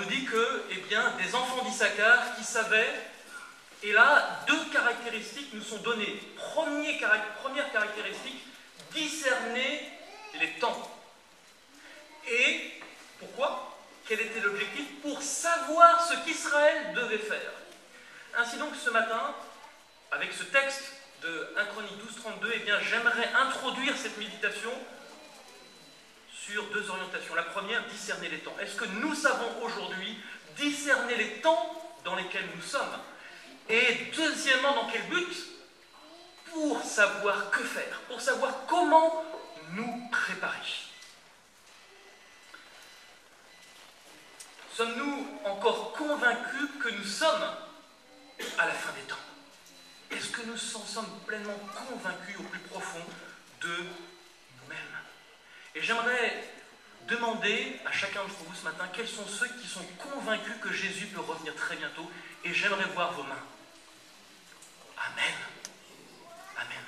nous dit que, eh bien, des enfants d'Issachar qui savaient, et là, deux caractéristiques nous sont données. Première caractéristique, discerner les temps. Et pourquoi? Quel était l'objectif? Pour savoir ce qu'Israël devait faire. Ainsi donc, ce matin, avec ce texte de 1 Chronique 12-32, eh bien, j'aimerais introduire cette méditation sur deux orientations. La première, discerner les temps. Est-ce que nous savons aujourd'hui discerner les temps dans lesquels nous sommes? Et deuxièmement, dans quel but? Pour savoir que faire, pour savoir comment nous préparer. Sommes-nous encore convaincus que nous sommes à la fin des temps? Est-ce que nous en sommes pleinement convaincus au plus profond de nous-mêmes? Et j'aimerais demander à chacun d'entre vous ce matin, quels sont ceux qui sont convaincus que Jésus peut revenir très bientôt? Et j'aimerais voir vos mains. Amen. Amen.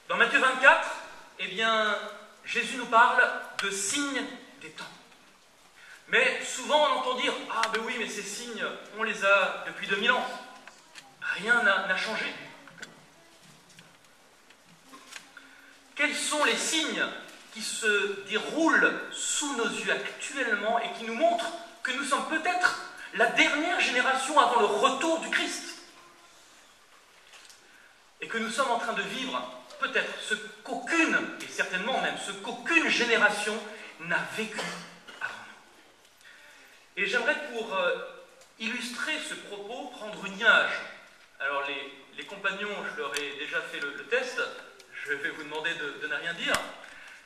Dans Matthieu 24, eh bien, Jésus nous parle de signes des temps. Mais souvent on entend dire « Ah ben oui, mais ces signes, on les a depuis 2000 ans. Rien n'a changé. » Quels sont les signes qui se déroulent sous nos yeux actuellement et qui nous montrent que nous sommes peut-être la dernière génération avant le retour du Christ? Et que nous sommes en train de vivre peut-être ce qu'aucune, et certainement même ce qu'aucune génération n'a vécu avant nous. Et j'aimerais pour illustrer ce propos prendre une image. Alors les compagnons, je leur ai déjà fait le test, je vais vous demander de ne rien dire.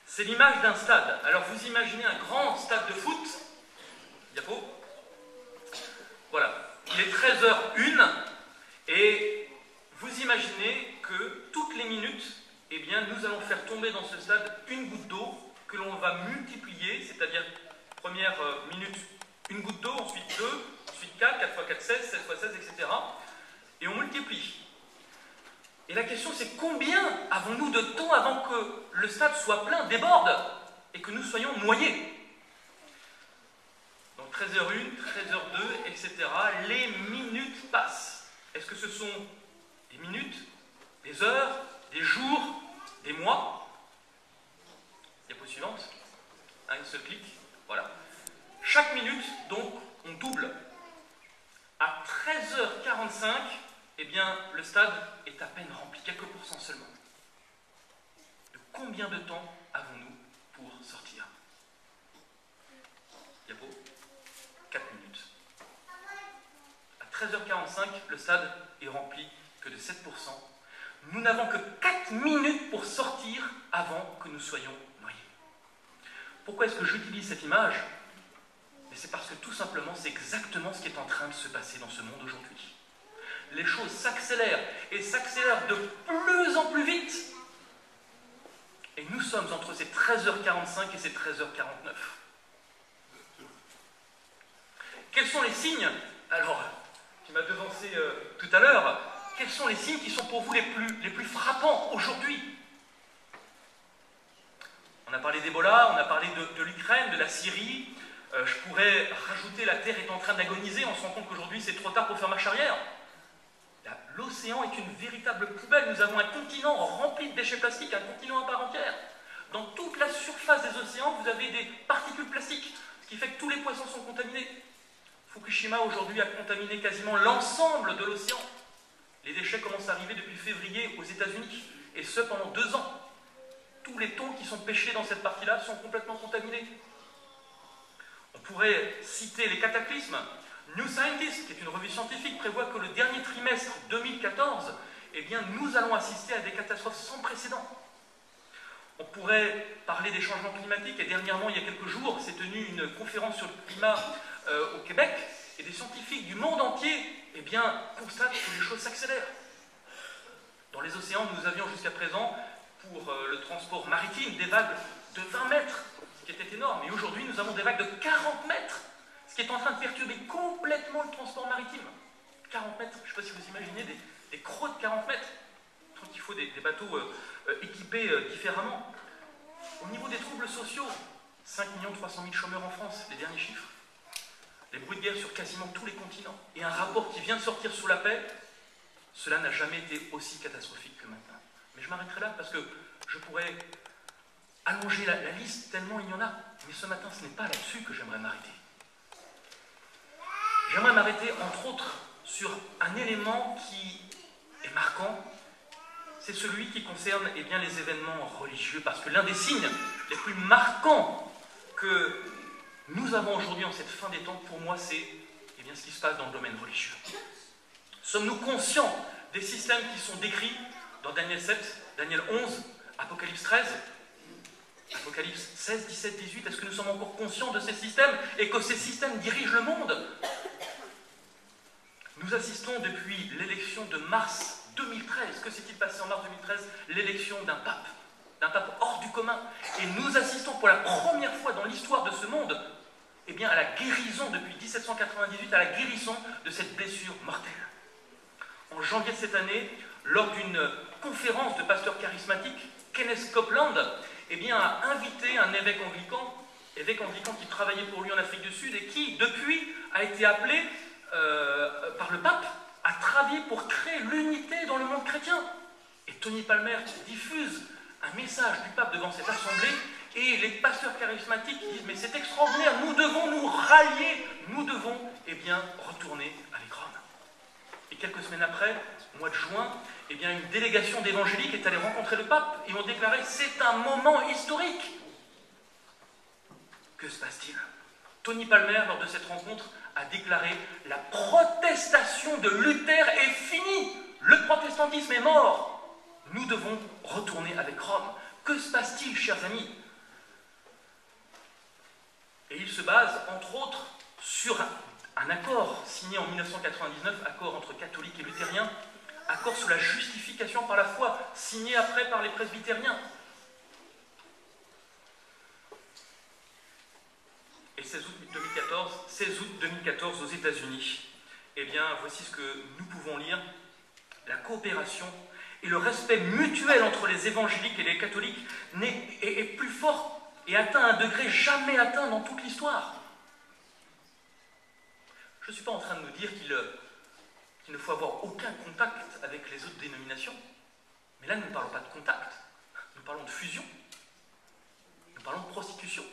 C'est l'image d'un stade. Alors vous imaginez un grand stade de foot, diapo. Voilà, il est 13h01 et vous imaginez que toutes les minutes, eh bien, nous allons faire tomber dans ce stade une goutte d'eau que l'on va multiplier, c'est-à-dire première minute une goutte d'eau, ensuite 2, ensuite 4, 4 x 4, 16, 16 x 16, etc. Et on multiplie. Et la question c'est combien avons-nous de temps avant que le stade soit plein, déborde, et que nous soyons noyés? Donc 13h01, 13h02, etc. Les minutes passent. Est-ce que ce sont des minutes, des heures, des jours, des mois? Diapo suivante. Un seul clic. Voilà. Chaque minute, donc, on double. À 13h45, eh bien, le stade est à peine rempli, quelques pourcents seulement. De combien de temps avons-nous pour sortir? Diapo. 4 minutes. À 13h45, le stade est rempli que de 7%. Nous n'avons que 4 minutes pour sortir avant que nous soyons noyés. Pourquoi est-ce que j'utilise cette image? Mais c'est parce que tout simplement, c'est exactement ce qui est en train de se passer dans ce monde aujourd'hui. Les choses s'accélèrent et s'accélèrent de plus en plus vite. Et nous sommes entre ces 13h45 et ces 13h49. Quels sont les signes? Alors, tu m'as devancé tout à l'heure. Quels sont les signes qui sont pour vous les plus frappants aujourd'hui? On a parlé d'Ebola, on a parlé de l'Ukraine, de la Syrie. Je pourrais rajouter la Terre est en train d'agoniser. On se rend compte qu'aujourd'hui c'est trop tard pour faire marche arrière. L'océan est une véritable poubelle. Nous avons un continent rempli de déchets plastiques, un continent à part entière. Dans toute la surface des océans, vous avez des particules plastiques, ce qui fait que tous les poissons sont contaminés. Fukushima aujourd'hui a contaminé quasiment l'ensemble de l'océan. Les déchets commencent à arriver depuis février aux États-Unis, et ce pendant 2 ans. Tous les thons qui sont pêchés dans cette partie-là sont complètement contaminés. On pourrait citer les cataclysmes. New Scientist, qui est une revue scientifique, prévoit que le dernier trimestre 2014, eh bien, nous allons assister à des catastrophes sans précédent. On pourrait parler des changements climatiques, et dernièrement, il y a quelques jours, s'est tenue une conférence sur le climat au Québec, et des scientifiques du monde entier eh bien, constatent que les choses s'accélèrent. Dans les océans, nous avions jusqu'à présent, pour le transport maritime, des vagues de 20 mètres, ce qui était énorme. Et aujourd'hui, nous avons des vagues de 40 mètres, ce qui est en train de perturber complètement le transport maritime. 40 mètres, je ne sais pas si vous imaginez des crocs de 40 mètres. Donc il faut des bateaux équipés différemment. Au niveau des troubles sociaux, 5 300 000 chômeurs en France, les derniers chiffres. les bruits de guerre sur quasiment tous les continents, et un rapport qui vient de sortir sous la paix, cela n'a jamais été aussi catastrophique que maintenant. Mais je m'arrêterai là parce que je pourrais allonger la liste tellement il y en a. Mais ce matin, ce n'est pas là-dessus que j'aimerais m'arrêter. J'aimerais m'arrêter, entre autres, sur un élément qui est marquant, c'est celui qui concerne les événements religieux, parce que l'un des signes les plus marquants que nous avons aujourd'hui en cette fin des temps, pour moi, c'est ce qui se passe dans le domaine religieux. Sommes-nous conscients des systèmes qui sont décrits dans Daniel 7, Daniel 11, Apocalypse 13, Apocalypse 16, 17, 18? Est-ce que nous sommes encore conscients de ces systèmes et que ces systèmes dirigent le monde? Nous assistons depuis l'élection de mars 2013. Que s'est-il passé en mars 2013? L'élection d'un pape hors du commun. Et nous assistons pour la première fois dans l'histoire de ce monde à la guérison, depuis 1798, à la guérison de cette blessure mortelle. En janvier de cette année, lors d'une conférence de pasteurs charismatiques, Kenneth Copeland a invité un évêque anglican qui travaillait pour lui en Afrique du Sud et qui, depuis, a été appelé par le pape à travailler pour créer l'unité dans le monde chrétien. Et Tony Palmer diffuse un message du pape devant cette assemblée, et les pasteurs charismatiques disent: mais c'est extraordinaire, nous devons nous rallier, nous devons retourner avec Rome. Et quelques semaines après, au mois de juin, une délégation d'évangéliques est allée rencontrer le pape et ont déclaré: c'est un moment historique. Que se passe-t-il? Tony Palmer, lors de cette rencontre, a déclaré: la protestation de Luther est finie, le protestantisme est mort, nous devons retourner avec Rome. Que se passe-t-il, chers amis? Et il se base, entre autres, sur un accord signé en 1999, accord entre catholiques et luthériens, accord sur la justification par la foi, signé après par les presbytériens. Et 16 août 2014 aux États-Unis, voici ce que nous pouvons lire: la coopération et le respect mutuel entre les évangéliques et les catholiques est plus fort et atteint un degré jamais atteint dans toute l'histoire. Je ne suis pas en train de nous dire qu'il ne faut avoir aucun contact avec les autres dénominations, mais là nous ne parlons pas de contact, nous parlons de fusion, nous parlons de prostitution.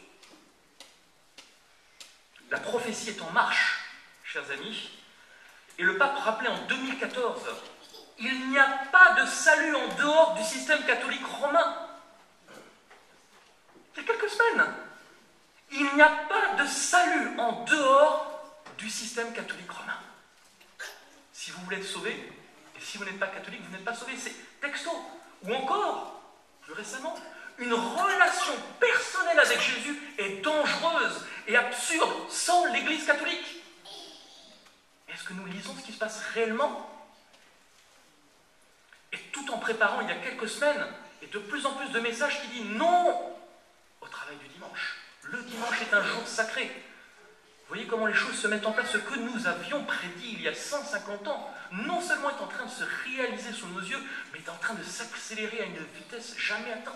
La prophétie est en marche, chers amis, et le pape rappelait en 2014: il n'y a pas de salut en dehors du système catholique romain. Il y a quelques semaines, il n'y a pas de salut en dehors du système catholique romain. Si vous voulez être sauvé, et si vous n'êtes pas catholique, vous n'êtes pas sauvé, c'est texto. Ou encore, plus récemment, une relation personnelle avec Jésus est dangereuse et absurde sans l'Église catholique. Est-ce que nous lisons ce qui se passe réellement? Et tout en préparant, il y a quelques semaines, et de plus en plus de messages qui disent non au travail du dimanche. Le dimanche est un jour sacré. Vous voyez comment les choses se mettent en place. Ce que nous avions prédit il y a 150 ans, non seulement est en train de se réaliser sous nos yeux, mais est en train de s'accélérer à une vitesse jamais atteinte.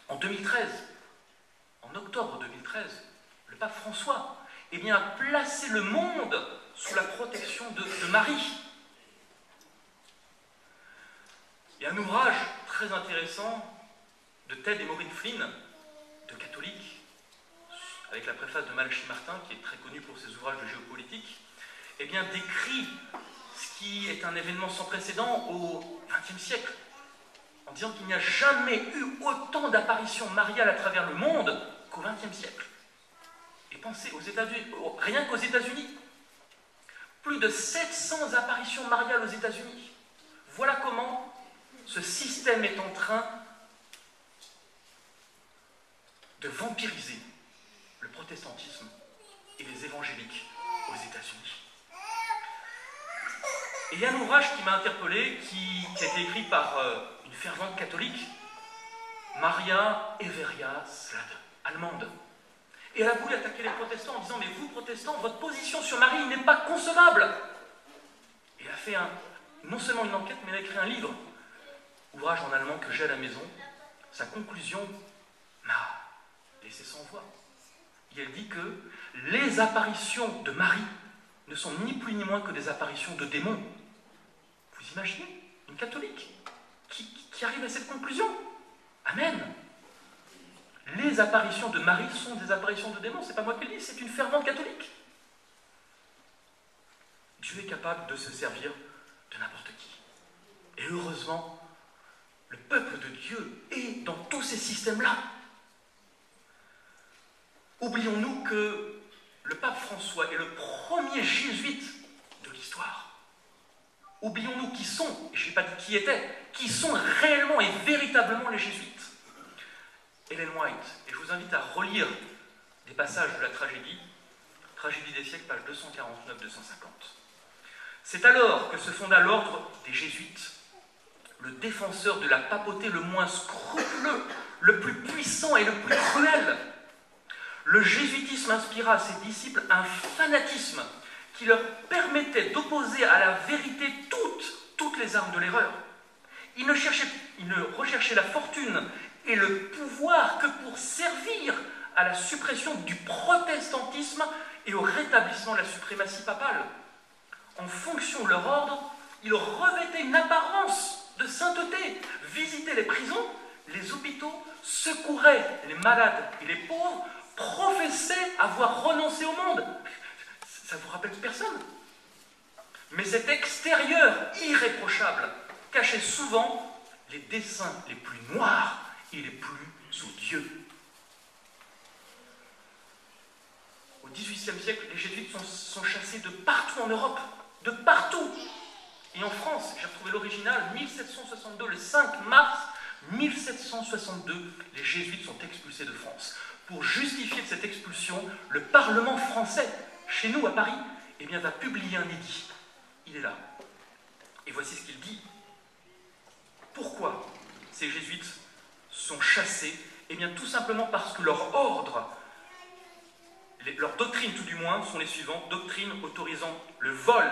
En 2013, en octobre 2013, le pape François a placé le monde sous la protection de Marie. Il y a un ouvrage très intéressant de Ted et Maureen Flynn, deux catholiques, avec la préface de Malachi Martin, qui est très connu pour ses ouvrages de géopolitique, décrit ce qui est un événement sans précédent au XXe siècle, en disant qu'il n'y a jamais eu autant d'apparitions mariales à travers le monde qu'au XXe siècle. Et pensez, rien qu'aux États-Unis, plus de 700 apparitions mariales aux États-Unis. Voilà comment ce système est en train de vampiriser le protestantisme et les évangéliques aux États-Unis. Et il y a un ouvrage qui m'a interpellé, qui a été écrit par une fervente catholique, Maria Everia Slade, allemande. Et elle a voulu attaquer les protestants en disant: mais vous, protestants, votre position sur Marie n'est pas concevable. Et elle a fait non seulement une enquête, mais elle a écrit un livre, ouvrage en allemand que j'ai à la maison. Sa conclusion m'a laissé sans voix. Et elle dit que les apparitions de Marie ne sont ni plus ni moins que des apparitions de démons. Vous imaginez une catholique qui arrive à cette conclusion? Amen. Les apparitions de Marie sont des apparitions de démons. C'est pas moi qui le dis, c'est une fervente catholique. Dieu est capable de se servir de n'importe qui. Et heureusement, le peuple de Dieu est dans tous ces systèmes-là. Oublions-nous que le pape François est le premier jésuite de l'histoire. Oublions-nous qui sont, et je n'ai pas dit qui étaient, qui sont réellement et véritablement les jésuites. Ellen White, et je vous invite à relire des passages de la tragédie des siècles, pages 249-250. C'est alors que se fonda l'ordre des jésuites, le défenseur de la papauté le moins scrupuleux, le plus puissant et le plus cruel. Le jésuitisme inspira à ses disciples un fanatisme qui leur permettait d'opposer à la vérité toutes les armes de l'erreur. Ils ne recherchaient la fortune et le pouvoir que pour servir à la suppression du protestantisme et au rétablissement de la suprématie papale. En fonction de leur ordre, ils revêtaient une apparence de sainteté, visitaient les prisons, les hôpitaux, secouraient les malades et les pauvres, professaient avoir renoncé au monde. Ça ne vous rappelle personne? Mais cet extérieur irréprochable cachait souvent les desseins les plus noirs et les plus odieux. Au XVIIIe siècle, les jésuites sont chassés de partout en Europe, de partout. Et en France, j'ai retrouvé l'original, 1762, le 5 mars 1762, les jésuites sont expulsés de France. Pour justifier de cette expulsion, le Parlement français, chez nous à Paris, eh bien, va publier un édit. Il est là. Et voici ce qu'il dit. Pourquoi ces jésuites sont chassés? Eh bien, tout simplement parce que leur ordre, leurs doctrines tout du moins, sont les suivantes. Doctrines autorisant le vol,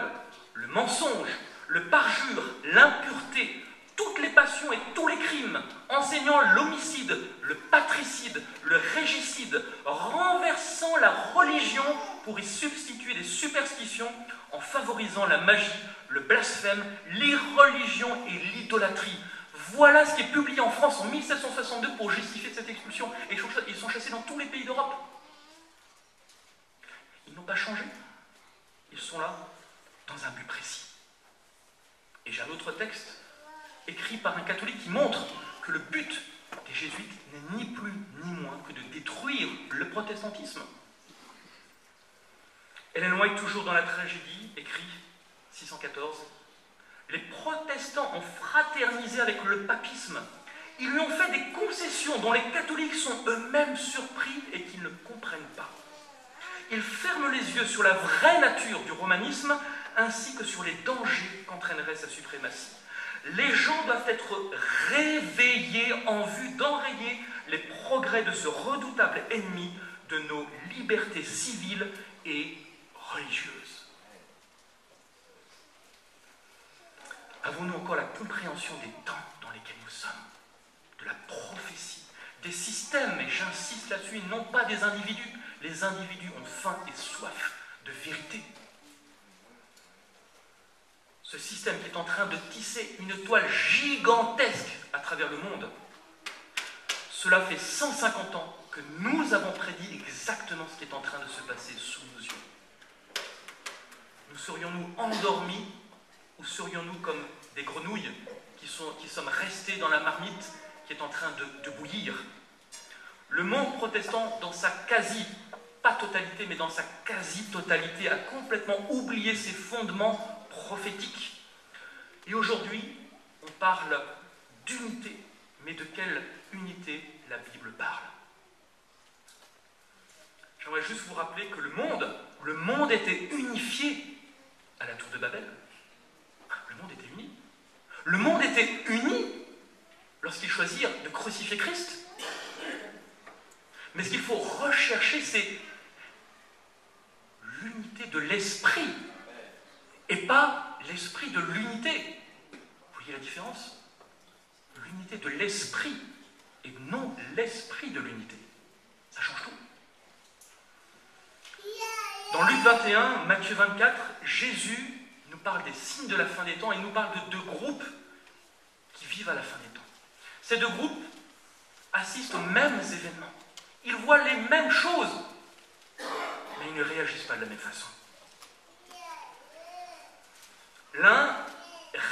le mensonge, le parjure, l'impureté, toutes les passions et tous les crimes, enseignant l'homicide, le patricide, le régicide, renversant la religion pour y substituer des superstitions, en favorisant la magie, le blasphème, l'irreligion et l'idolâtrie. Voilà ce qui est publié en France en 1762 pour justifier cette expulsion. Et ils sont chassés dans tous les pays d'Europe. Ils n'ont pas changé. Ils sont là dans un but précis. Et j'ai un autre texte écrit par un catholique qui montre que le but des jésuites n'est ni plus ni moins que de détruire le protestantisme. Ellen White, toujours dans la tragédie, écrit 614. Les protestants ont fraternisé avec le papisme. Ils lui ont fait des concessions dont les catholiques sont eux-mêmes surpris et qu'ils ne comprennent pas. Ils ferment les yeux sur la vraie nature du romanisme ainsi que sur les dangers qu'entraînerait sa suprématie. Les gens doivent être réveillés en vue d'enrayer les progrès de ce redoutable ennemi de nos libertés civiles et religieuses. Avons-nous encore la compréhension des temps dans lesquels nous sommes, de la prophétie, des systèmes, et j'insiste là-dessus, non pas des individus. Les individus ont faim et soif de vérité. Ce système qui est en train de tisser une toile gigantesque à travers le monde, cela fait 150 ans que nous avons prédit exactement ce qui est en train de se passer sous nos yeux. Nous serions-nous endormis ou serions-nous comme des grenouilles qui sommes restés dans la marmite qui est en train de bouillir? Le monde protestant, dans sa pas totalité, mais dans sa quasi-totalité, a complètement oublié ses fondements prophétiques. Et aujourd'hui, on parle d'unité, mais de quelle unité la Bible parle? J'aimerais juste vous rappeler que le monde était unifié à la tour de Babel. Le monde était uni. Le monde était uni lorsqu'ils choisirent de crucifier Christ. Mais ce qu'il faut rechercher, c'est l'unité de l'esprit et pas l'esprit de l'unité. Vous voyez la différence? L'unité de l'esprit et non l'esprit de l'unité. Ça change tout. Dans Luc 21, Matthieu 24, Jésus nous parle des signes de la fin des temps et nous parle de deux groupes qui vivent à la fin des temps. Ces deux groupes assistent aux mêmes événements. Ils voient les mêmes choses, mais ils ne réagissent pas de la même façon. L'un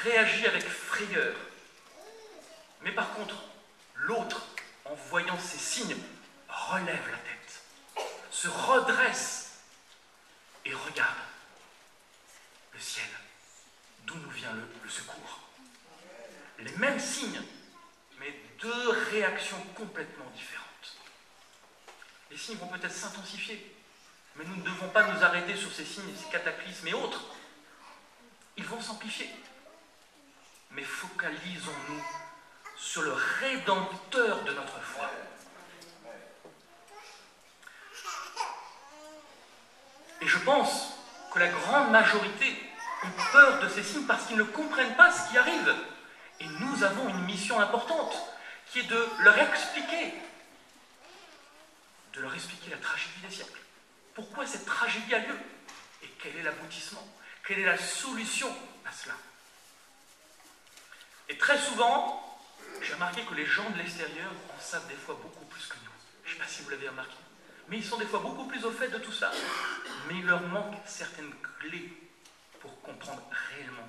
réagit avec frayeur, mais par contre, l'autre, en voyant ces signes, relève la tête, se redresse et regarde le ciel, d'où nous vient le secours. Les mêmes signes, mais deux réactions complètement différentes. Les signes vont peut-être s'intensifier, mais nous ne devons pas nous arrêter sur ces signes, ces cataclysmes et autres. Ils vont s'amplifier. Mais focalisons-nous sur le Rédempteur de notre foi. Et je pense que la grande majorité ont peur de ces signes parce qu'ils ne comprennent pas ce qui arrive. Et nous avons une mission importante, qui est de leur expliquer la tragédie des siècles. Pourquoi cette tragédie a lieu? Et quel est l'aboutissement? Quelle est la solution à cela? Et très souvent, j'ai remarqué que les gens de l'extérieur en savent des fois beaucoup plus que nous. Je ne sais pas si vous l'avez remarqué. Mais ils sont des fois beaucoup plus au fait de tout ça. Mais il leur manque certaines clés pour comprendre réellement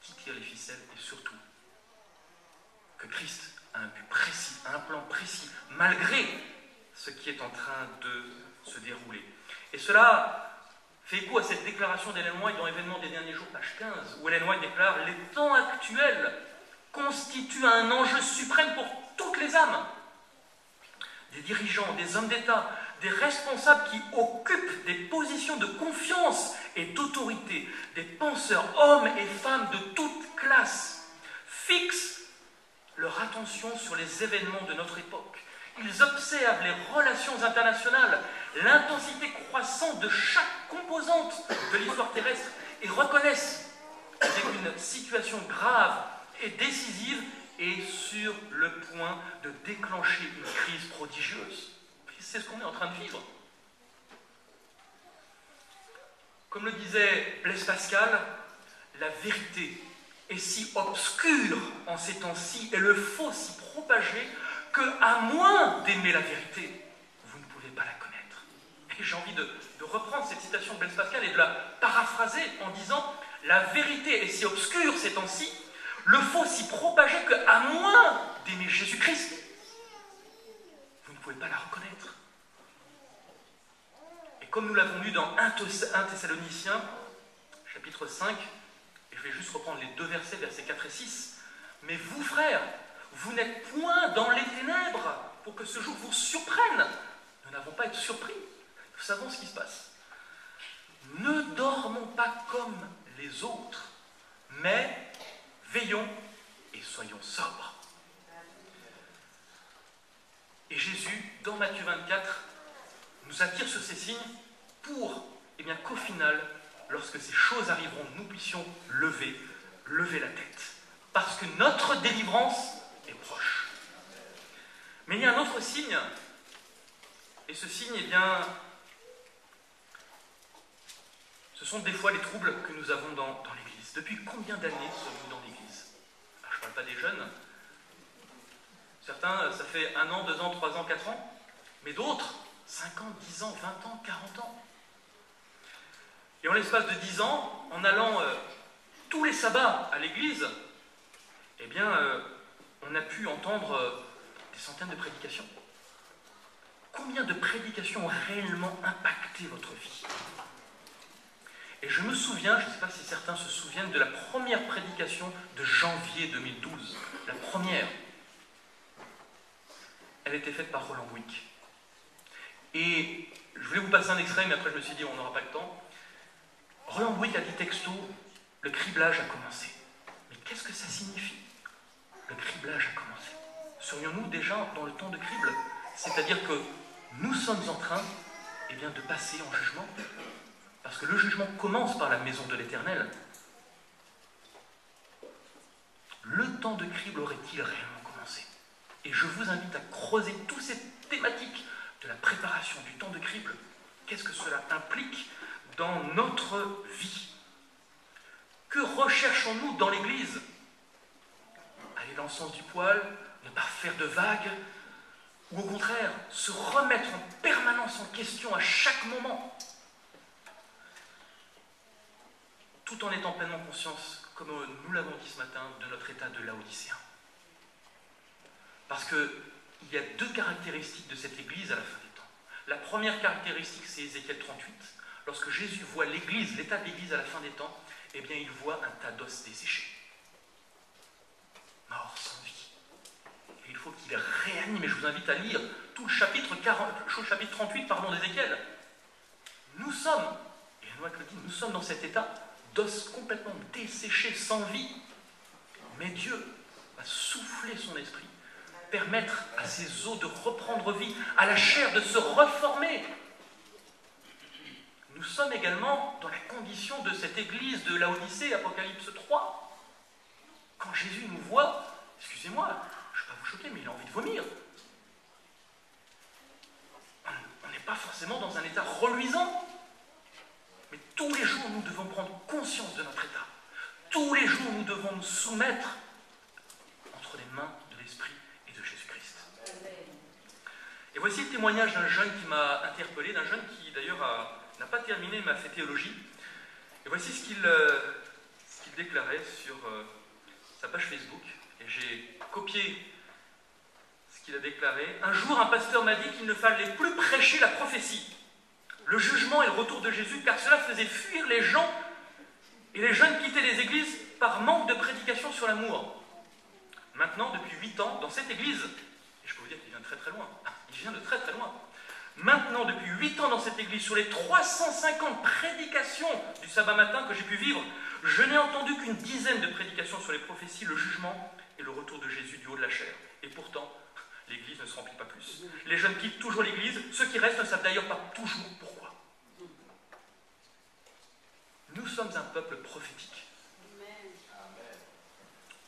qui tire les ficelles et surtout que Christ a un but précis, un plan précis, malgré ce qui est en train de se dérouler. Et cela fait écho à cette déclaration d'Ellen White dans Événements des derniers jours, page 15, où Ellen White déclare « Les temps actuels constituent un enjeu suprême pour toutes les âmes. Des dirigeants, des hommes d'État, des responsables qui occupent des positions de confiance et d'autorité, des penseurs, hommes et femmes de toutes classes, fixent leur attention sur les événements de notre époque. Ils observent les relations internationales, l'intensité croissante de chaque composante de l'histoire terrestre et reconnaissent qu'une situation grave et décisive est sur le point de déclencher une crise prodigieuse. C'est ce qu'on est en train de vivre. Comme le disait Blaise Pascal, la vérité est si obscure en ces temps-ci et le faux si propagé que, à moins d'aimer la vérité, vous ne pouvez pas la connaître. Et j'ai envie de reprendre cette citation de Blaise Pascal et de la paraphraser en disant « La vérité est si obscure ces temps-ci, le faux si propagé que, à moins d'aimer Jésus-Christ, vous ne pouvez pas la reconnaître. » Et comme nous l'avons lu dans 1 Thessaloniciens, chapitre 5, et je vais juste reprendre les deux versets, versets 4 et 6. « Mais vous, frères, vous n'êtes point dans les ténèbres pour que ce jour vous surprenne. » Nous n'avons pas à être surpris. Nous savons ce qui se passe. « Ne dormons pas comme les autres, mais veillons et soyons sobres. » Et Jésus, dans Matthieu 24, nous attire sur ces signes pour qu'au final, lorsque ces choses arriveront, nous puissions lever la tête. Parce que notre délivrance est proche. Mais il y a un autre signe, et ce signe, ce sont des fois les troubles que nous avons dans l'Église. Depuis combien d'années sommes-nous dans l'Église? Je ne parle pas des jeunes. Certains, ça fait 1 an, 2 ans, 3 ans, 4 ans. Mais d'autres, 5 ans, 10 ans, 20 ans, 40 ans. Et en l'espace de 10 ans, en allant tous les sabbats à l'église, on a pu entendre des centaines de prédications. Combien de prédications ont réellement impacté votre vie? Et je me souviens, je ne sais pas si certains se souviennent, de la première prédication de janvier 2012. La première. Elle était faite par Roland Buick. Et je voulais vous passer un extrait, mais après je me suis dit, on n'aura pas le temps. Roland Buick a dit texto, le criblage a commencé. Mais qu'est-ce que ça signifie? Le criblage a commencé. Serions-nous déjà dans le temps de crible? C'est-à-dire que nous sommes en train de passer en jugement. Parce que le jugement commence par la maison de l'Éternel. Le temps de crible aurait-il réellement commencé? Et je vous invite à creuser toutes ces thématiques de la préparation du temps de crible qu'est-ce que cela implique dans notre vie? Que recherchons-nous dans l'Église? Aller dans le sens du poil, ne pas faire de vagues, ou au contraire, se remettre en permanence en question à chaque moment, tout en étant pleinement conscience, comme nous l'avons dit ce matin, de notre état de laodicéen. Parce qu'il y a deux caractéristiques de cette Église à la fin des temps. La première caractéristique, c'est Ézéchiel 38. Lorsque Jésus voit l'Église, l'état de l'Église à la fin des temps, eh bien, il voit un tas d'os desséchés, morts sans vie. Et il faut qu'il réanime, et je vous invite à lire tout le chapitre 38 d'Ézéchiel. Nous sommes, et Noack le dit, nous sommes dans cet état d'os complètement desséchés, sans vie. Mais Dieu va souffler son esprit, permettre à ces os de reprendre vie, à la chair de se reformer. Nous sommes également dans la condition de cette église de Laodicée, Apocalypse 3. Quand Jésus nous voit, excusez-moi, je ne vais pas vous choquer, mais il a envie de vomir. On n'est pas forcément dans un état reluisant. Mais tous les jours, nous devons prendre conscience de notre état. Tous les jours, nous devons nous soumettre entre les mains de l'Esprit et de Jésus-Christ. Et voici le témoignage d'un jeune qui m'a interpellé, d'un jeune qui d'ailleurs n'a pas terminé ma fait théologie. Et voici ce qu'il déclarait sur sa page Facebook. Et j'ai copié ce qu'il a déclaré. Un jour, un pasteur m'a dit qu'il ne fallait plus prêcher la prophétie, le jugement et le retour de Jésus, car cela faisait fuir les gens, et les jeunes quittaient les églises par manque de prédication sur l'amour. Maintenant, depuis 8 ans, dans cette église, et je peux vous dire qu'il vient de très très loin, il vient de très très loin. Maintenant, depuis 8 ans dans cette église, sur les 350 prédications du sabbat matin que j'ai pu vivre, je n'ai entendu qu'une dizaine de prédications sur les prophéties, le jugement et le retour de Jésus du haut de la chair. Et pourtant, l'église ne se remplit pas plus. Les jeunes quittent toujours l'église, ceux qui restent ne savent d'ailleurs pas toujours pourquoi. Nous sommes un peuple prophétique.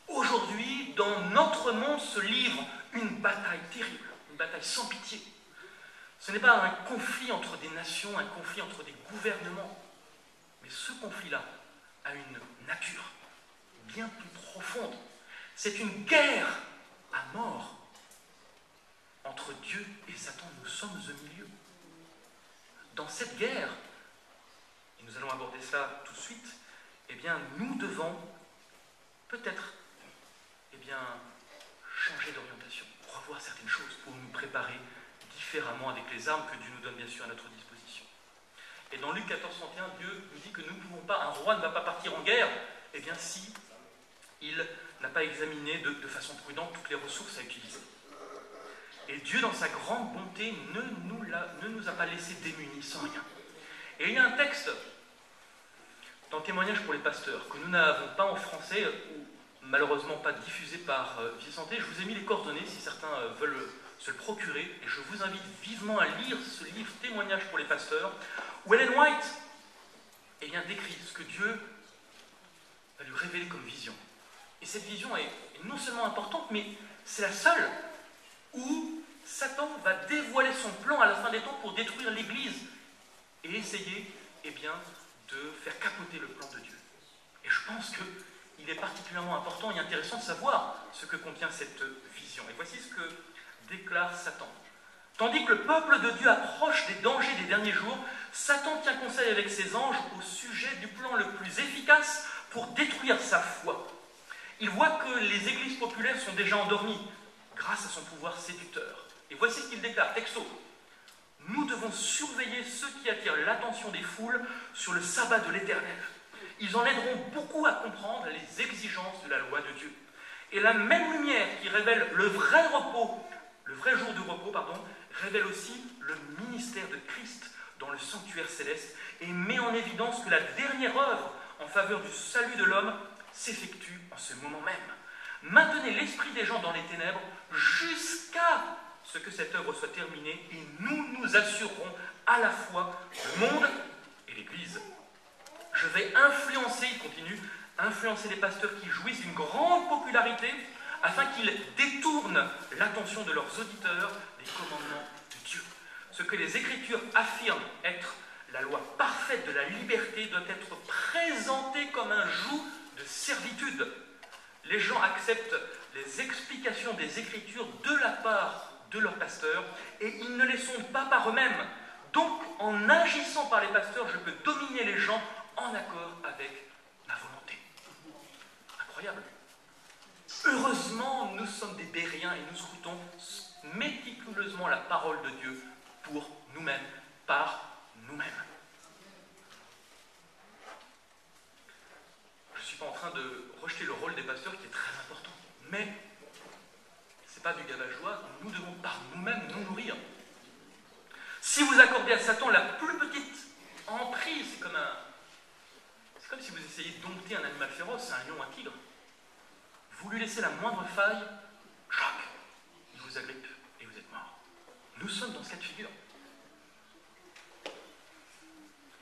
Aujourd'hui, dans notre monde se livre une bataille terrible, une bataille sans pitié. Ce n'est pas un conflit entre des nations, un conflit entre des gouvernements, mais ce conflit-là a une nature bien plus profonde. C'est une guerre à mort entre Dieu et Satan. Nous sommes au milieu. Dans cette guerre, et nous allons aborder ça tout de suite, eh bien, nous devons peut-être changer d'orientation, revoir certaines choses pour nous préparer différemment avec les armes que Dieu nous donne bien sûr à notre disposition. Et dans Luc 14, 31, Dieu nous dit que nous ne pouvons pas, un roi ne va pas partir en guerre, eh bien si il n'a pas examiné de façon prudente toutes les ressources à utiliser. Et Dieu, dans sa grande bonté, ne nous a pas laissés démunis sans rien. Et il y a un texte dans le témoignage pour les pasteurs que nous n'avons pas en français, ou malheureusement pas diffusé par Vie Santé. Je vous ai mis les coordonnées si certains veulent se le procurer, et je vous invite vivement à lire ce livre Témoignage pour les pasteurs, où Ellen White décrit ce que Dieu va lui révéler comme vision. Et cette vision est non seulement importante, mais c'est la seule où Satan va dévoiler son plan à la fin des temps pour détruire l'Église et essayer de faire capoter le plan de Dieu. Et je pense qu'il est particulièrement important et intéressant de savoir ce que contient cette vision. Et voici ce que déclare Satan. Tandis que le peuple de Dieu approche des dangers des derniers jours, Satan tient conseil avec ses anges au sujet du plan le plus efficace pour détruire sa foi. Il voit que les églises populaires sont déjà endormies grâce à son pouvoir séducteur. Et voici ce qu'il déclare, texto. Nous devons surveiller ceux qui attirent l'attention des foules sur le sabbat de l'Éternel. Ils en aideront beaucoup à comprendre les exigences de la loi de Dieu. Et la même lumière qui révèle le vrai repos, le vrai jour de repos, révèle aussi le ministère de Christ dans le sanctuaire céleste et met en évidence que la dernière œuvre en faveur du salut de l'homme s'effectue en ce moment même. Maintenez l'esprit des gens dans les ténèbres jusqu'à ce que cette œuvre soit terminée et nous nous assurerons à la fois le monde et l'Église. Je vais influencer, il continue, influencer les pasteurs qui jouissent d'une grande popularité afin qu'ils détournent l'attention de leurs auditeurs des commandements de Dieu. ce que les Écritures affirment être la loi parfaite de la liberté doit être présenté comme un joug de servitude. Les gens acceptent les explications des Écritures de la part de leurs pasteurs et ils ne les sondent pas par eux-mêmes. Donc, en agissant par les pasteurs, je peux dominer les gens en accord avec ma volonté. Incroyable. Heureusement, nous sommes des Bériens et nous scrutons méticuleusement la parole de Dieu pour nous-mêmes, par nous-mêmes. Je ne suis pas en train de rejeter le rôle des pasteurs qui est très important, mais ce n'est pas du gabajois, nous devons par nous-mêmes nous nourrir. Si vous accordez à Satan la plus petite emprise, c'est comme si vous essayiez de dompter un animal féroce, un lion, un tigre. Vous lui laissez la moindre faille, choc, il vous agrippe et vous êtes mort. Nous sommes dans ce cas de figure.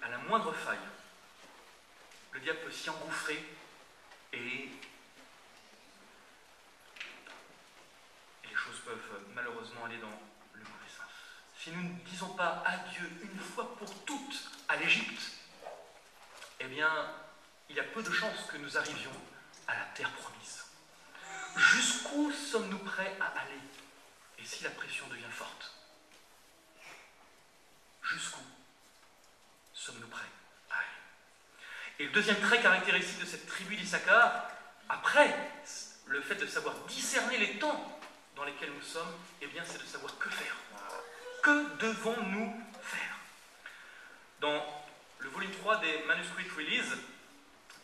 À la moindre faille, le diable peut s'y engouffrer et les choses peuvent malheureusement aller dans le mauvais sens. Si nous ne disons pas adieu une fois pour toutes à l'Égypte, eh bien, il y a peu de chances que nous arrivions à la terre promise. Jusqu'où sommes-nous prêts à aller? Et si la pression devient forte? Jusqu'où sommes-nous prêts à aller? Et le deuxième trait caractéristique de cette tribu d'Issachar, après le fait de savoir discerner les temps dans lesquels nous sommes, eh bien c'est de savoir que faire. Que devons-nous faire? Dans le volume 3 des Manuscript Release,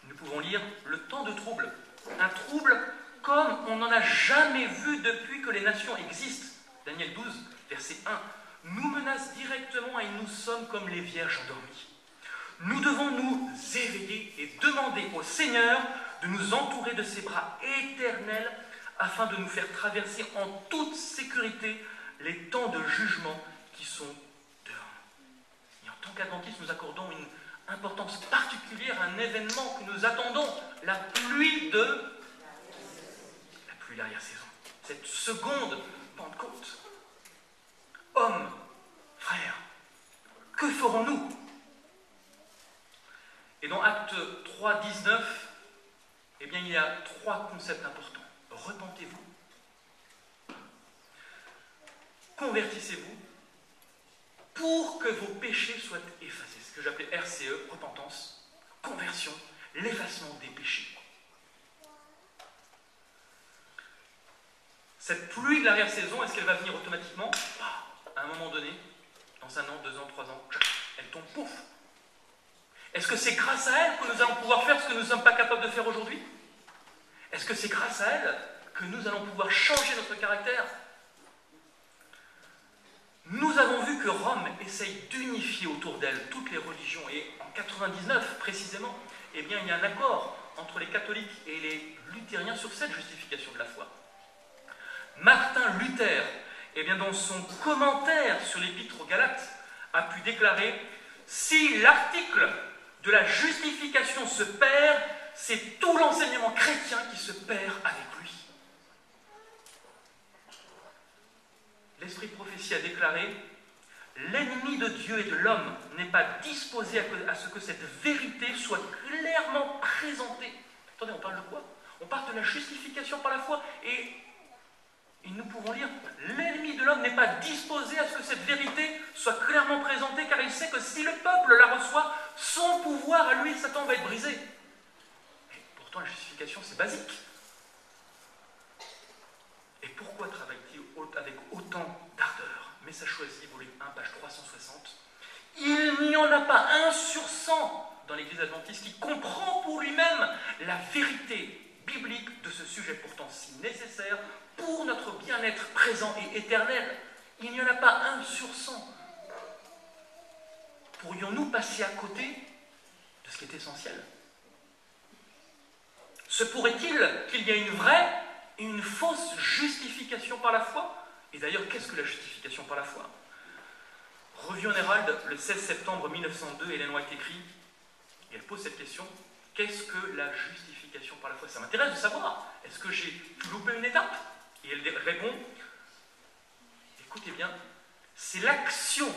nous pouvons lire le temps de trouble. Un trouble comme on n'en a jamais vu depuis que les nations existent. Daniel 12, verset 1, nous menace directement et nous sommes comme les vierges endormies. Nous devons nous éveiller et demander au Seigneur de nous entourer de ses bras éternels afin de nous faire traverser en toute sécurité les temps de jugement qui sont devant nous. Et en tant qu'adventistes, nous accordons une importance particulière à un événement que nous attendons, la pluie l'arrière-saison. Cette seconde Pentecôte. Hommes, frères, que ferons-nous? Et dans Actes 3, 19, eh bien, il y a trois concepts importants. Repentez-vous, convertissez-vous, pour que vos péchés soient effacés. Ce que j'appelais RCE, repentance, conversion, l'effacement des péchés. Cette pluie de l'arrière-saison, est-ce qu'elle va venir automatiquement? À un moment donné, dans 1 an, 2 ans, 3 ans, elle tombe, pouf. Est-ce que c'est grâce à elle que nous allons pouvoir faire ce que nous ne sommes pas capables de faire aujourd'hui? Est-ce que c'est grâce à elle que nous allons pouvoir changer notre caractère? Nous avons vu que Rome essaye d'unifier autour d'elle toutes les religions, et en 99 précisément, eh bien, il y a un accord entre les catholiques et les luthériens sur cette justification de la foi. Martin Luther, eh bien, dans son commentaire sur l'Épître aux Galates, a pu déclarer « Si l'article de la justification se perd, c'est tout l'enseignement chrétien qui se perd avec lui. » L'Esprit de prophétie a déclaré « L'ennemi de Dieu et de l'homme n'est pas disposé à ce que cette vérité soit clairement présentée. » Attendez, on parle de quoi? On parle de la justification par la foi, et nous pouvons lire « L'ennemi de l'homme n'est pas disposé à ce que cette vérité soit clairement présentée, car il sait que si le peuple la reçoit, son pouvoir à lui, Satan, va être brisé. » Et pourtant, la justification, c'est basique. Et pourquoi travaille-t-il avec autant d'ardeur? Message choisi, volume 1, page 360. Il n'y en a pas 1 sur 100 dans l'Église adventiste qui comprend pour lui-même la vérité biblique de ce sujet pourtant si nécessaire pour notre bien-être présent et éternel. Il n'y en a pas 1 sur 100. Pourrions-nous passer à côté de ce qui est essentiel? Se pourrait-il qu'il y ait une vraie et une fausse justification par la foi? Et d'ailleurs, qu'est-ce que la justification par la foi? Revue en Hérald, le 16 septembre 1902, Ellen White écrit, et elle pose cette question: qu'est-ce que la justification par la foi? Ça m'intéresse de savoir. Est-ce que j'ai loupé une étape? Et elle répond, écoutez bien, C'est l'action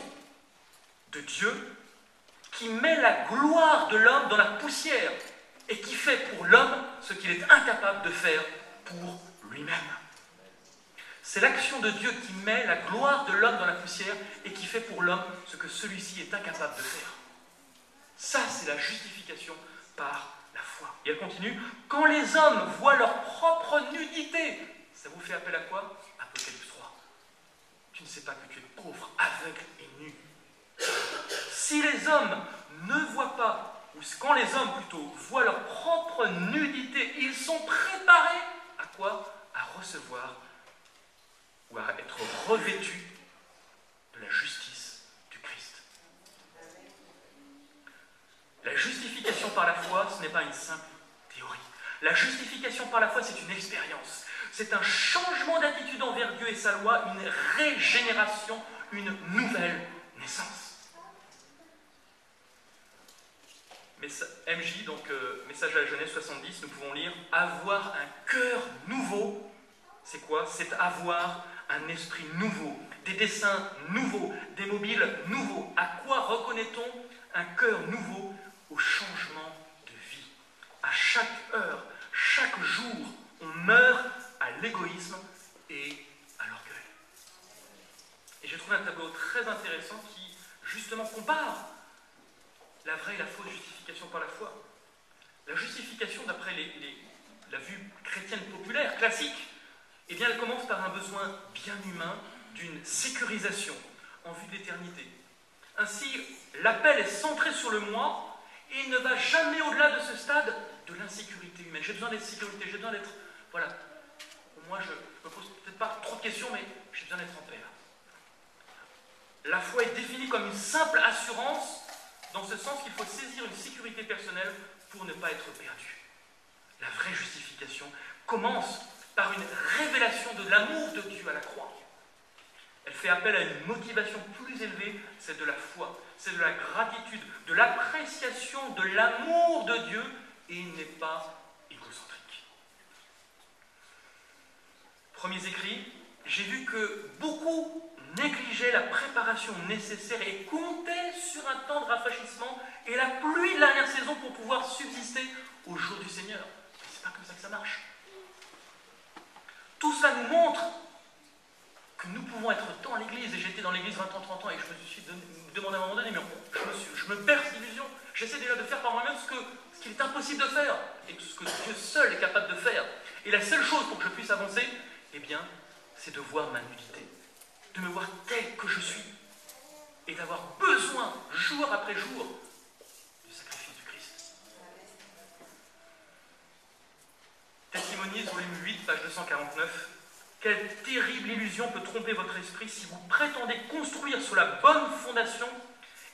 de Dieu qui met la gloire de l'homme dans la poussière et qui fait pour l'homme ce qu'il est incapable de faire pour lui-même. C'est l'action de Dieu qui met la gloire de l'homme dans la poussière et qui fait pour l'homme ce que celui-ci est incapable de faire. Ça, c'est la justification par la foi. Et elle continue, quand les hommes voient leur propre nudité, ça vous fait appel à quoi? Apocalypse 3. Tu ne sais pas que tu es pauvre, aveugle et nu. Si les hommes ne voient pas, ou quand les hommes plutôt voient leur propre nudité, ils sont préparés à quoi? À recevoir ou à être revêtus de la justice du Christ. La justification par la foi, ce n'est pas une simple théorie. La justification par la foi, c'est une expérience. C'est un changement d'attitude envers Dieu et sa loi, une régénération, une nouvelle naissance. MJ, donc message à la jeunesse 70, nous pouvons lire « Avoir un cœur nouveau », c'est quoi? C'est avoir un esprit nouveau, des desseins nouveaux, des mobiles nouveaux. À quoi reconnaît-on un cœur nouveau? Au changement de vie. À chaque heure, chaque jour, on meurt à l'égoïsme et à l'orgueil. Et j'ai trouvé un tableau très intéressant qui, justement, compare la vraie et la fausse justification par la foi. La justification, d'après la vue chrétienne populaire, classique, eh bien, elle commence par un besoin bien humain d'une sécurisation en vue de l'éternité. Ainsi, l'appel est centré sur le moi et il ne va jamais au-delà de ce stade de l'insécurité humaine. J'ai besoin d'être sécurité, j'ai besoin d'être... Voilà. Moi, je me pose peut-être pas trop de questions, mais j'ai besoin d'être en paix. La foi est définie comme une simple assurance, dans ce sens qu'il faut saisir une sécurité personnelle pour ne pas être perdu. La vraie justification commence par une révélation de l'amour de Dieu à la croix. Elle fait appel à une motivation plus élevée, c'est de la foi, c'est de la gratitude, de l'appréciation de l'amour de Dieu, et il n'est pas égocentrique. Premiers écrits, j'ai vu que beaucoup négligeaient la préparation nécessaire et comptaient sur un temps de rafraîchissement et la pluie de l'arrière-saison pour pouvoir subsister au jour du Seigneur. Mais c'est pas comme ça que ça marche. Tout cela nous montre que nous pouvons être dans l'église, et j'étais dans l'église 20 ans, 30 ans, et je me suis demandé à un moment donné, mais je me berce d'illusions. J'essaie déjà de faire par moi-même ce qu'il est impossible de faire, et ce que Dieu seul est capable de faire. Et la seule chose pour que je puisse avancer, eh bien, c'est de voir ma nudité, de me voir tel que je suis, et d'avoir besoin, jour après jour, du sacrifice du Christ. Testimonies, volume 8, page 249. Quelle terrible illusion peut tromper votre esprit si vous prétendez construire sur la bonne fondation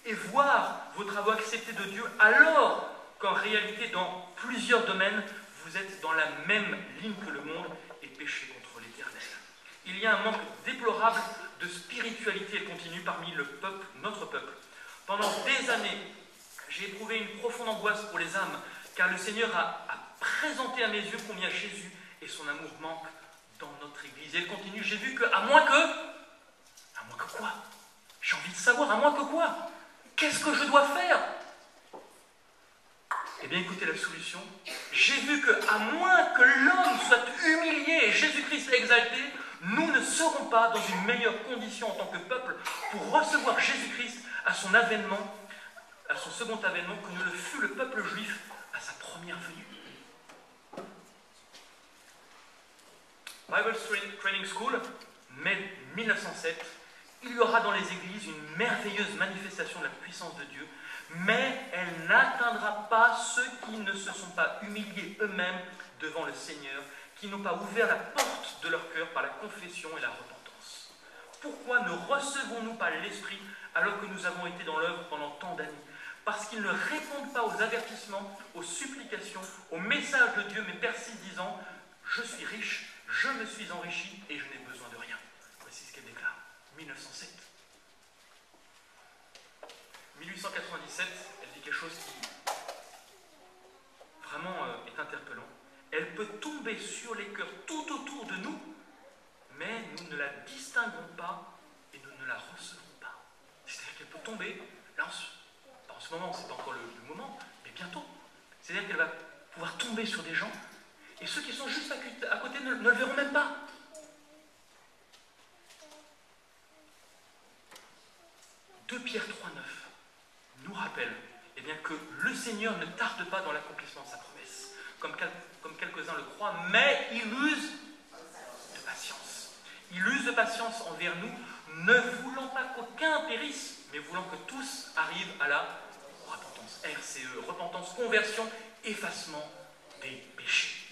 et voir vos travaux acceptés de Dieu, alors qu'en réalité, dans plusieurs domaines, vous êtes dans la même ligne que le monde et péchez contre l'Éternel. Il y a un manque déplorable de spiritualité continue parmi le peuple, notre peuple. Pendant des années, j'ai éprouvé une profonde angoisse pour les âmes, car le Seigneur a présenté à mes yeux combien Jésus et son amour manquent dans notre Église. Et elle continue, j'ai vu que, à moins que quoi? J'ai envie de savoir, à moins que quoi? Qu'est-ce que je dois faire? Eh bien, écoutez la solution. J'ai vu que, à moins que l'homme soit humilié et Jésus-Christ exalté, nous ne serons pas dans une meilleure condition en tant que peuple pour recevoir Jésus-Christ à son avènement, à son second avènement, que ne le fut le peuple juif à sa première venue. Bible Training School, mai 1907, il y aura dans les églises une merveilleuse manifestation de la puissance de Dieu, mais elle n'atteindra pas ceux qui ne se sont pas humiliés eux-mêmes devant le Seigneur, qui n'ont pas ouvert la porte de leur cœur par la confession et la repentance. Pourquoi ne recevons-nous pas l'Esprit alors que nous avons été dans l'œuvre pendant tant d'années? Parce qu'ils ne répondent pas aux avertissements, aux supplications, aux messages de Dieu, mais persistent disant « Je suis riche, je me suis enrichi et je n'ai besoin de rien ». Voici ce qu'elle déclare. 1907. 1897, elle dit quelque chose qui vraiment est interpellant. Elle peut tomber sur les cœurs tout autour de nous, mais nous ne la distinguons pas et nous ne la recevons tomber, là, en ce moment, c'est pas encore le moment, mais bientôt. C'est-à-dire qu'elle va pouvoir tomber sur des gens, et ceux qui sont juste à côté ne le verront même pas. « 2 Pierre 3,9 nous rappelle eh bien, que le Seigneur ne tarde pas dans l'accomplissement de sa promesse, comme quelques-uns le croient, mais il use de patience. Il use de patience envers nous, ne voulant pas qu'aucun périsse, mais voulant que tous arrivent à la repentance. RCE, repentance, conversion, effacement des péchés.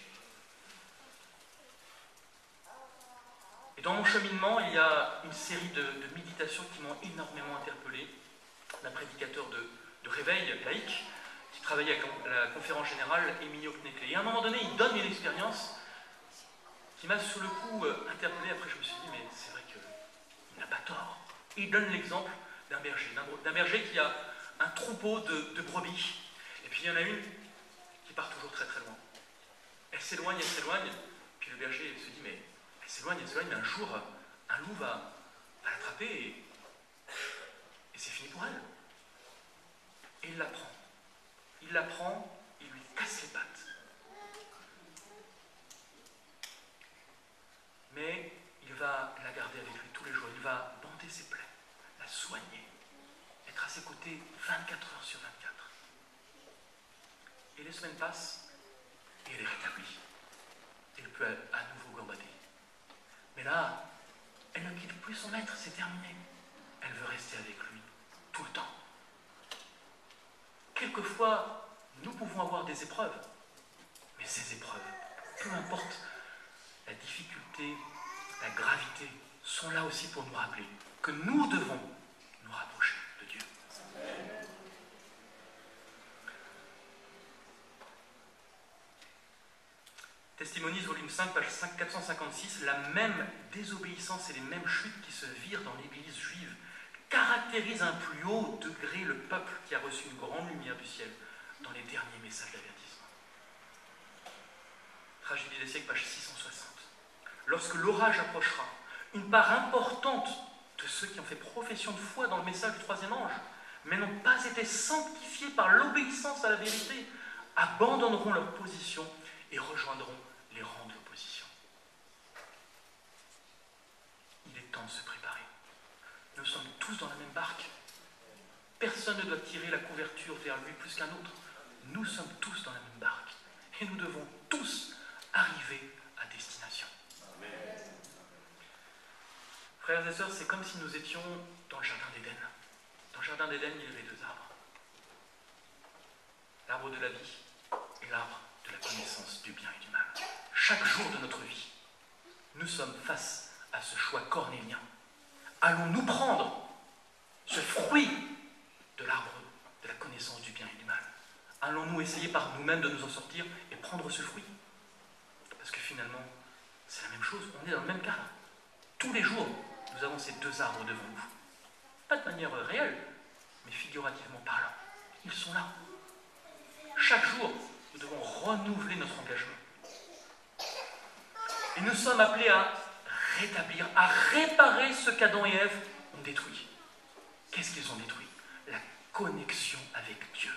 Et dans mon cheminement, il y a une série de méditations qui m'ont énormément interpellé. Un prédicateur de réveil laïque qui travaillait avec la conférence générale, Emilio Knecklé. Et à un moment donné, il donne une expérience qui m'a sur le coup interpellé. Après, je me suis dit, mais c'est vrai qu'il n'a pas tort. Il donne l'exemple d'un berger qui a un troupeau de brebis. Et puis il y en a une qui part toujours très très loin. Elle s'éloigne, puis le berger se dit, mais elle s'éloigne, mais un jour, un loup va l'attraper et c'est fini pour elle. Et il la prend. Il lui casse les pattes. Mais il va la garder avec lui tous les jours. Il va bander ses plaies, la soigner, être à ses côtés 24 heures sur 24. Et les semaines passent, et elle est rétablie. Elle peut à nouveau gambader. Mais là, elle ne quitte plus son maître, c'est terminé. Elle veut rester avec lui tout le temps. Quelquefois, nous pouvons avoir des épreuves, mais ces épreuves, peu importe la difficulté, la gravité, sont là aussi pour nous rappeler que nous devons nous rapprocher de Dieu. Testimonies, volume 5, page 456, la même désobéissance et les mêmes chutes qui se virent dans l'Église juive caractérisent à un plus haut degré le peuple qui a reçu une grande lumière du ciel dans les derniers messages d'avertissement. Tragédie des siècles, page 660. Lorsque l'orage approchera, une part importante de ceux qui ont fait profession de foi dans le message du troisième ange, mais n'ont pas été sanctifiés par l'obéissance à la vérité, abandonneront leur position et rejoindront les rangs de l'opposition. Il est temps de se préparer. Nous sommes tous dans la même barque. Personne ne doit tirer la couverture vers lui plus qu'un autre. Nous sommes tous dans la même barque. Et nous devons tous arriver à destination. Amen. Frères et sœurs, c'est comme si nous étions dans le jardin d'Éden. Dans le jardin d'Éden, il y avait 2 arbres. L'arbre de la vie et l'arbre de la connaissance du bien et du mal. Chaque jour de notre vie, nous sommes face à ce choix cornélien. Allons-nous prendre ce fruit de l'arbre de la connaissance du bien et du mal? Allons-nous essayer par nous-mêmes de nous en sortir et prendre ce fruit? Parce que finalement, c'est la même chose, on est dans le même cadre. Tous les jours, nous avons ces 2 arbres devant nous. Pas de manière réelle, mais figurativement parlant. Ils sont là. Chaque jour, nous devons renouveler notre engagement. Et nous sommes appelés à rétablir, à réparer ce qu'Adam et Ève ont détruit. Qu'est-ce qu'ils ont détruit? La connexion avec Dieu.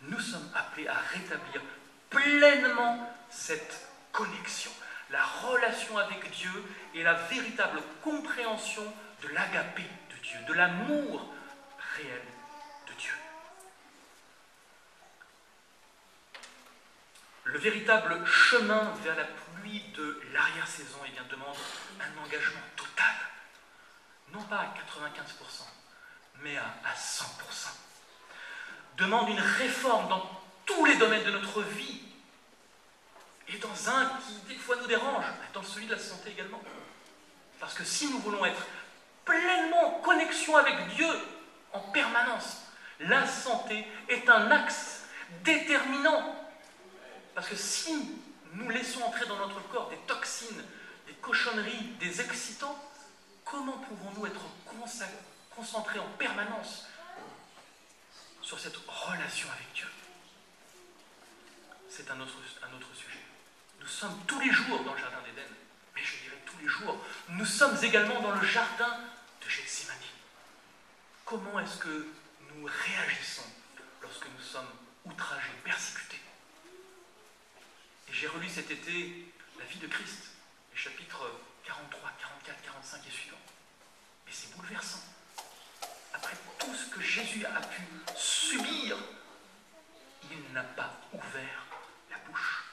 Nous sommes appelés à rétablir pleinement cette connexion, la relation avec Dieu et la véritable compréhension de l'agapé de Dieu, de l'amour réel de Dieu. Le véritable chemin vers la pluie de l'arrière-saison demande un engagement total. Non pas à 95%, mais à 100%. Demande une réforme dans tous les domaines de notre vie. Et dans un qui, des fois, nous dérange, dans celui de la santé également. Parce que si nous voulons être pleinement en connexion avec Dieu en permanence, la santé est un axe déterminant. Parce que si nous laissons entrer dans notre corps des toxines, des cochonneries, des excitants, comment pouvons-nous être concentrés en permanence sur cette relation avec Dieu? C'est un autre sujet. Nous sommes tous les jours dans le jardin d'Éden, mais je dirais tous les jours, nous sommes également dans le jardin de Gethsémani. comment est-ce que nous réagissons lorsque nous sommes outragés, persécutés? Et j'ai relu cet été la vie de Christ, les chapitres 43, 44, 45 et suivants. Et c'est bouleversant. Après tout ce que Jésus a pu subir, il n'a pas ouvert la bouche.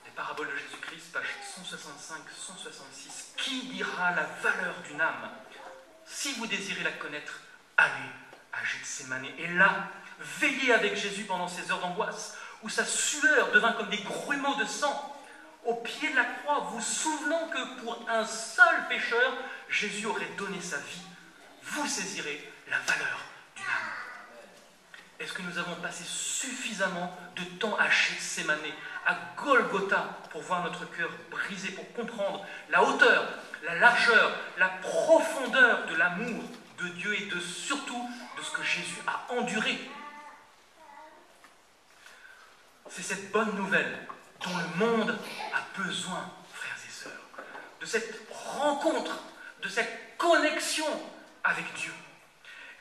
Les paraboles de Jésus-Christ, page 165-166. Qui dira la valeur d'une âme? Si vous désirez la connaître, allez à Gethsémane. Et là, veillez avec Jésus pendant ces heures d'angoisse, où sa sueur devint comme des grumeaux de sang. Au pied de la croix, vous souvenant que pour un seul pécheur, Jésus aurait donné sa vie. Vous saisirez la valeur d'une âme. Est-ce que nous avons passé suffisamment de temps à Gethsémane, à Golgotha, pour voir notre cœur brisé, pour comprendre la hauteur, la largeur, la profondeur de l'amour de Dieu et surtout de ce que Jésus a enduré? C'est cette bonne nouvelle dont le monde a besoin, frères et sœurs, de cette rencontre, de cette connexion avec Dieu.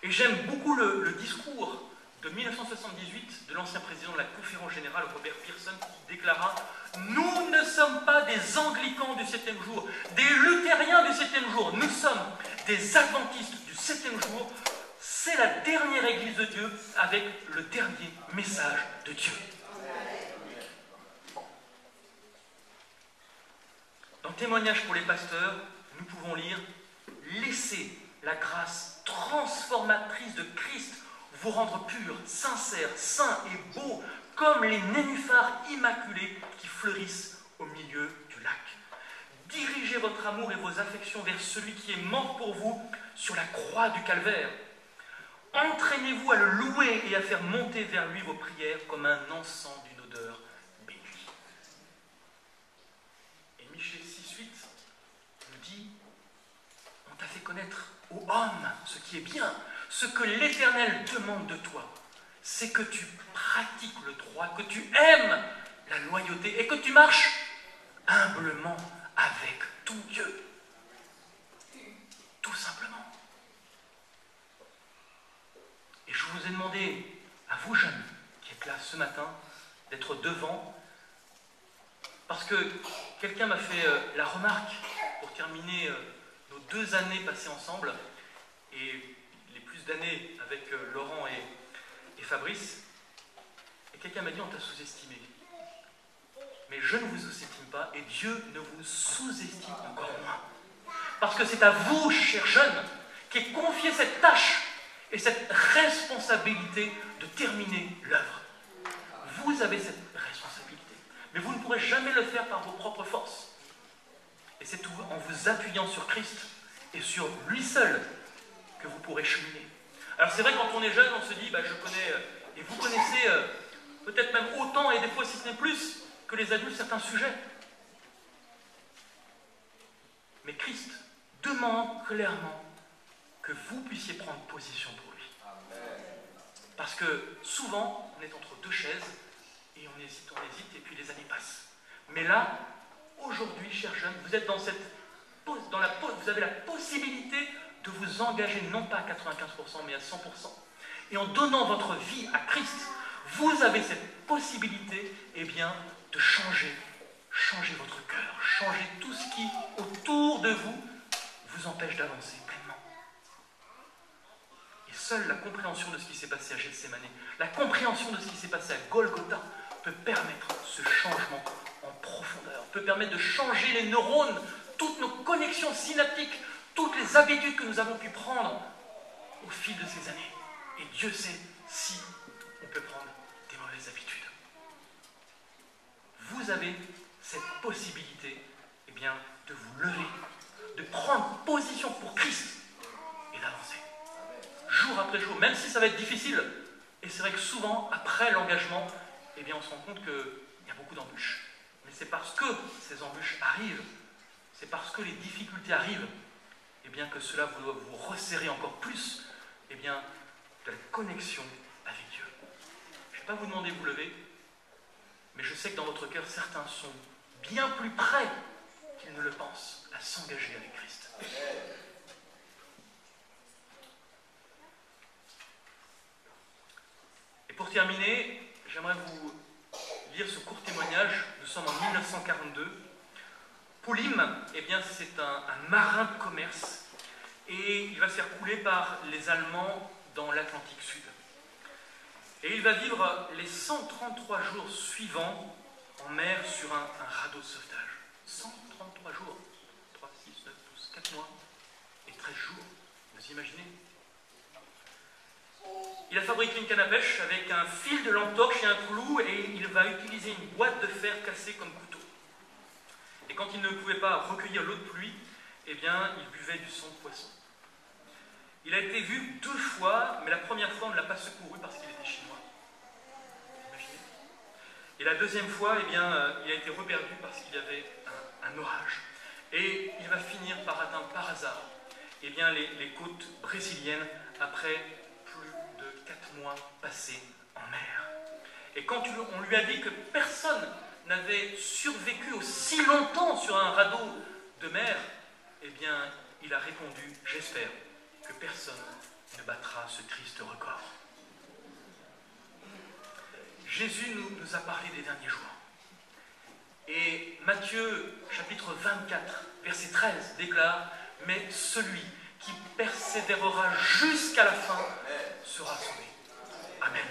Et j'aime beaucoup le discours de 1978 de l'ancien président de la Conférence Générale, Robert Pearson, qui déclara « Nous ne sommes pas des anglicans du 7e jour, des luthériens du 7e jour, nous sommes des adventistes du 7e jour. C'est la dernière église de Dieu avec le dernier message de Dieu. » Dans Témoignages pour les pasteurs, nous pouvons lire « Laissez la grâce transformatrice de Christ vous rendre purs, sincères, saints et beaux, comme les nénuphars immaculés qui fleurissent au milieu du lac. Dirigez votre amour et vos affections vers celui qui est mort pour vous sur la croix du calvaire. Entraînez-vous à le louer et à faire monter vers lui vos prières comme un encens d'une odeur bénie. » Et Michée 6,8 nous dit « On t'a fait connaître, ô homme, ce qui est bien, ce que l'Éternel demande de toi, c'est que tu pratiques le droit, que tu aimes la loyauté et que tu marches humblement avec ton Dieu. » Tout simplement. Et je vous ai demandé, à vous jeunes qui êtes là ce matin, d'être devant, parce que quelqu'un m'a fait la remarque, pour terminer nos 2 années passées ensemble, et les plus d'années avec Laurent et Fabrice, et quelqu'un m'a dit « On t'a sous-estimé ». Mais je ne vous sous-estime pas, et Dieu ne vous sous-estime encore moins. Parce que c'est à vous, chers jeunes, qu'est confiée cette tâche et cette responsabilité de terminer l'œuvre. Vous avez cette responsabilité, mais vous ne pourrez jamais le faire par vos propres forces. Et c'est en vous appuyant sur Christ et sur lui seul que vous pourrez cheminer. Alors c'est vrai, quand on est jeune, on se dit, je connais, et vous connaissez peut-être même autant, et des fois si ce n'est plus, que les adultes certains sujets. Mais Christ demande clairement que vous puissiez prendre position pour lui. Parce que souvent, on est entre 2 chaises, et on hésite, et puis les années passent. Mais là, aujourd'hui, chers jeunes, vous êtes vous avez la possibilité de vous engager non pas à 95%, mais à 100%. Et en donnant votre vie à Christ, vous avez cette possibilité, de changer votre cœur, changer tout ce qui, autour de vous empêche d'avancer pleinement. Et seule la compréhension de ce qui s'est passé à Gethsémane, la compréhension de ce qui s'est passé à Golgotha, peut permettre ce changement en profondeur, peut permettre de changer les neurones, toutes nos connexions synaptiques, toutes les habitudes que nous avons pu prendre au fil de ces années. Et Dieu sait si on peut prendre des mauvaises habitudes. Vous avez cette possibilité de vous lever, de prendre position pour Christ et d'avancer. Jour après jour, même si ça va être difficile. Et c'est vrai que souvent, après l'engagement, on se rend compte qu'il y a beaucoup d'embûches. Mais c'est parce que ces embûches arrivent, c'est parce que les difficultés arrivent, que cela doit vous resserrer encore plus de la connexion avec Dieu. Je ne vais pas vous demander de vous lever, mais je sais que dans votre cœur, certains sont bien plus près qu'ils ne le pensent à s'engager avec Christ. pour terminer, j'aimerais vous lire ce court témoignage. Nous sommes en 1942. Poulim, eh bien, c'est un marin de commerce et il va se faire couler par les Allemands dans l'Atlantique Sud. Et il va vivre les 133 jours suivants en mer sur un radeau de sauvetage. 133 jours. 3, 6, 9, 12, 4 mois et 13 jours. Vous imaginez? Il a fabriqué une canne à pêche avec un fil de lampe torche et un clou et il va utiliser une boîte de fer cassée comme couteau. Et quand il ne pouvait pas recueillir l'eau de pluie, eh bien, il buvait du sang de poisson. Il a été vu 2 fois, mais la première fois, on ne l'a pas secouru parce qu'il était chinois. Imaginez. Et la deuxième fois, eh bien, il a été reperdu parce qu'il y avait un orage. Et il va finir par atteindre par hasard eh bien, les côtes brésiliennes après plus de 4 mois passés en mer. Et quand on lui a dit que personne n'avait survécu aussi longtemps sur un radeau de mer, eh bien, il a répondu « J'espère que personne ne battra ce triste record. » Jésus nous a parlé des derniers jours. Et Matthieu, chapitre 24, verset 13, déclare « Mais celui qui persévérera jusqu'à la fin sera sauvé. » Amen.